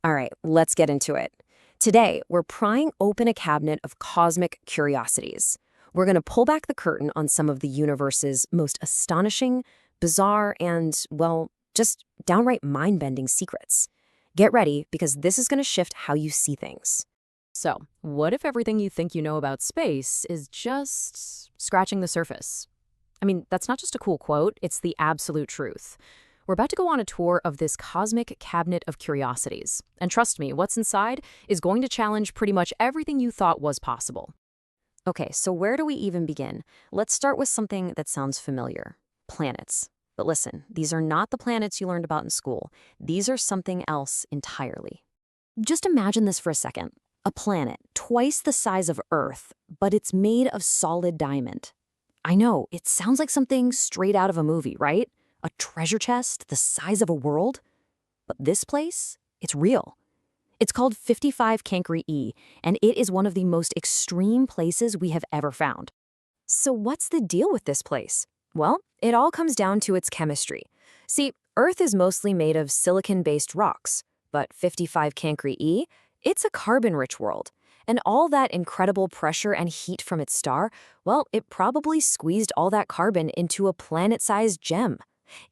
All right, let's get into it. Today, we're prying open a cabinet of cosmic curiosities. We're going to pull back the curtain on some of the universe's most astonishing, bizarre, and, well, just downright mind-bending secrets. Get ready, because this is going to shift how you see things. So, what if everything you think you know about space is just scratching the surface? I mean, that's not just a cool quote, it's the absolute truth. We're about to go on a tour of this cosmic cabinet of curiosities. And trust me, what's inside is going to challenge pretty much everything you thought was possible. Okay, so where do we even begin? Let's start with something that sounds familiar. Planets. But listen, these are not the planets you learned about in school. These are something else entirely. Just imagine this for a second. A planet, twice the size of Earth, but it's made of solid diamond. I know, it sounds like something straight out of a movie, right? A treasure chest the size of a world? But this place, it's real. It's called 55 Cancri E, and it is one of the most extreme places we have ever found. So what's the deal with this place? Well, it all comes down to its chemistry. See, Earth is mostly made of silicon-based rocks, but 55 Cancri E, it's a carbon-rich world. And all that incredible pressure and heat from its star, well, it probably squeezed all that carbon into a planet-sized gem.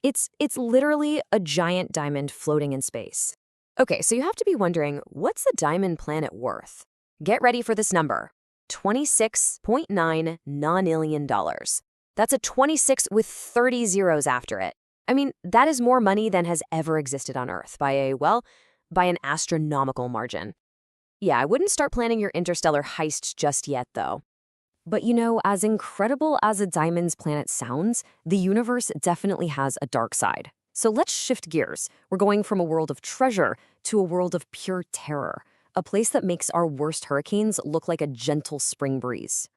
It's literally a giant diamond floating in space. Okay, so you have to be wondering, what's a diamond planet worth? Get ready for this number, $26.9 nonillion. That's a 26 with 30 zeros after it. I mean, that is more money than has ever existed on Earth by an astronomical margin. Yeah, I wouldn't start planning your interstellar heist just yet, though. But you know, as incredible as a diamond's planet sounds, the universe definitely has a dark side. So let's shift gears. We're going from a world of treasure to a world of pure terror, a place that makes our worst hurricanes look like a gentle spring breeze.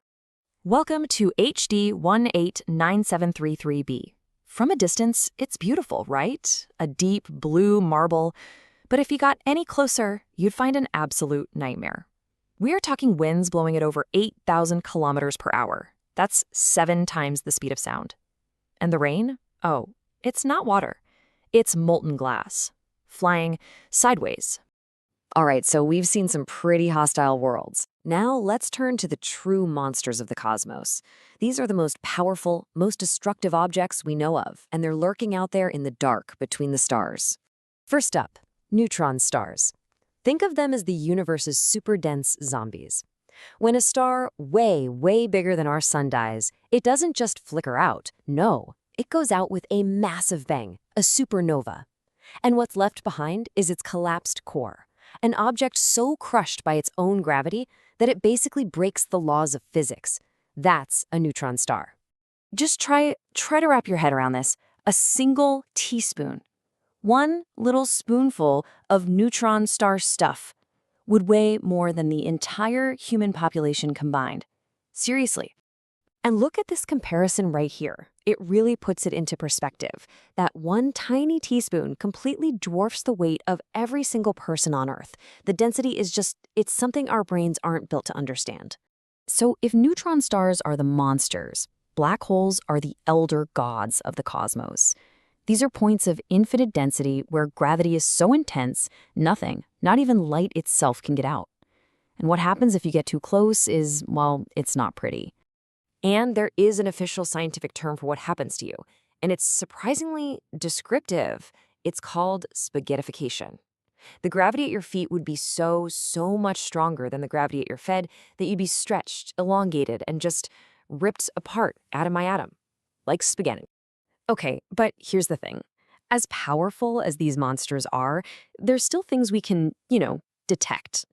Welcome to HD 189733b. From a distance, it's beautiful, right? A deep blue marble. But if you got any closer, you'd find an absolute nightmare. We are talking winds blowing at over 8,000 kilometers per hour. That's 7 times the speed of sound. And the rain? Oh, it's not water. It's molten glass, flying sideways. All right, so we've seen some pretty hostile worlds. Now let's turn to the true monsters of the cosmos. These are the most powerful, most destructive objects we know of, and they're lurking out there in the dark between the stars. First up, neutron stars. Think of them as the universe's super-dense zombies. When a star way, way bigger than our sun dies, it doesn't just flicker out. No, it goes out with a massive bang, a supernova. And what's left behind is its collapsed core, an object so crushed by its own gravity that it basically breaks the laws of physics. That's a neutron star. Just try to wrap your head around this. A single teaspoon. One little spoonful of neutron star stuff would weigh more than the entire human population combined. Seriously. And look at this comparison right here. It really puts it into perspective. That one tiny teaspoon completely dwarfs the weight of every single person on Earth. The density is it's something our brains aren't built to understand. So if neutron stars are the monsters, black holes are the elder gods of the cosmos. These are points of infinite density where gravity is so intense, nothing, not even light itself, can get out. And what happens if you get too close is, well, it's not pretty. And there is an official scientific term for what happens to you, and it's surprisingly descriptive. It's called spaghettification. The gravity at your feet would be so much stronger than the gravity at your head that you'd be stretched, elongated, and just ripped apart atom by atom, like spaghetti. Okay, but here's the thing. As powerful as these monsters are, there's still things we can, detect.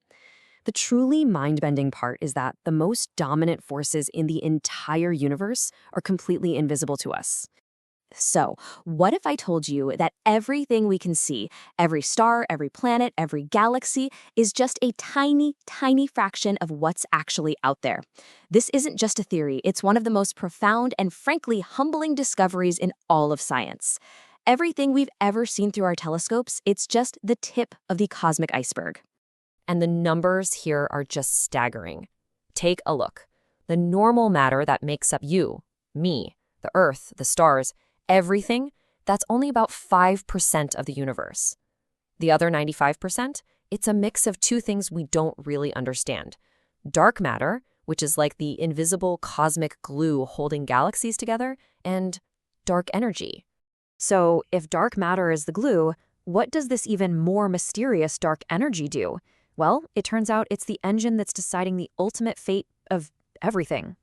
The truly mind-bending part is that the most dominant forces in the entire universe are completely invisible to us. So, what if I told you that everything we can see, every star, every planet, every galaxy, is just a tiny, tiny fraction of what's actually out there? This isn't just a theory, it's one of the most profound and frankly humbling discoveries in all of science. Everything we've ever seen through our telescopes, it's just the tip of the cosmic iceberg. And the numbers here are just staggering. Take a look. The normal matter that makes up you, me, the Earth, the stars, everything, that's only about 5% of the universe. The other 95%, It's a mix of two things we don't really understand. Dark matter, which is like the invisible cosmic glue holding galaxies together, and dark energy. So, if dark matter is the glue, what does this even more mysterious dark energy do? Well, it turns out it's the engine that's deciding the ultimate fate of everything.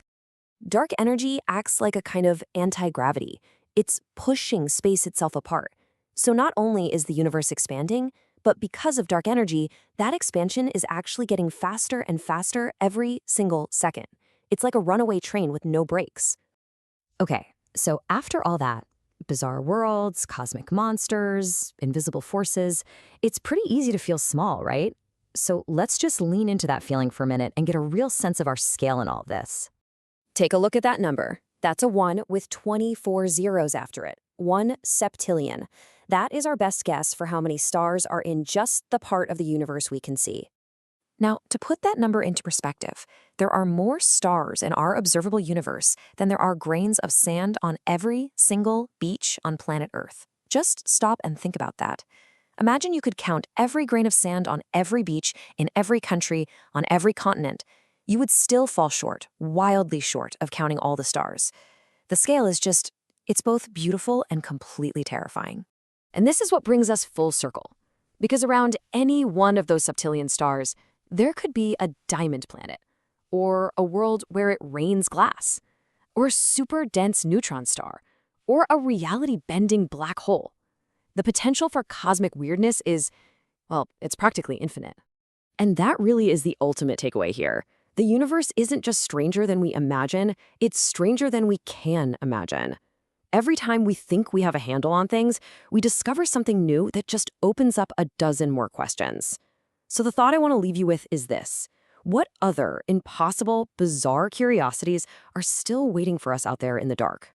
Dark energy acts like a kind of anti-gravity. It's pushing space itself apart. So not only is the universe expanding, but because of dark energy, that expansion is actually getting faster and faster every single second. It's like a runaway train with no brakes. Okay, so after all that, bizarre worlds, cosmic monsters, invisible forces, it's pretty easy to feel small, right? So let's just lean into that feeling for a minute and get a real sense of our scale in all this. Take a look at that number. That's a 1 with 24 zeros after it. 1 septillion. That is our best guess for how many stars are in just the part of the universe we can see. Now, to put that number into perspective, there are more stars in our observable universe than there are grains of sand on every single beach on planet Earth. Just stop and think about that. Imagine you could count every grain of sand on every beach in every country on every continent. You would still fall short, wildly short, of counting all the stars. The scale is just, it's both beautiful and completely terrifying. And this is what brings us full circle. Because around any one of those septillion stars, there could be a diamond planet, or a world where it rains glass, or a super dense neutron star, or a reality-bending black hole. The potential for cosmic weirdness is, well, it's practically infinite. And that really is the ultimate takeaway here. The universe isn't just stranger than we imagine, it's stranger than we can imagine. Every time we think we have a handle on things, we discover something new that just opens up a dozen more questions. So the thought I want to leave you with is this. What other impossible, bizarre curiosities are still waiting for us out there in the dark?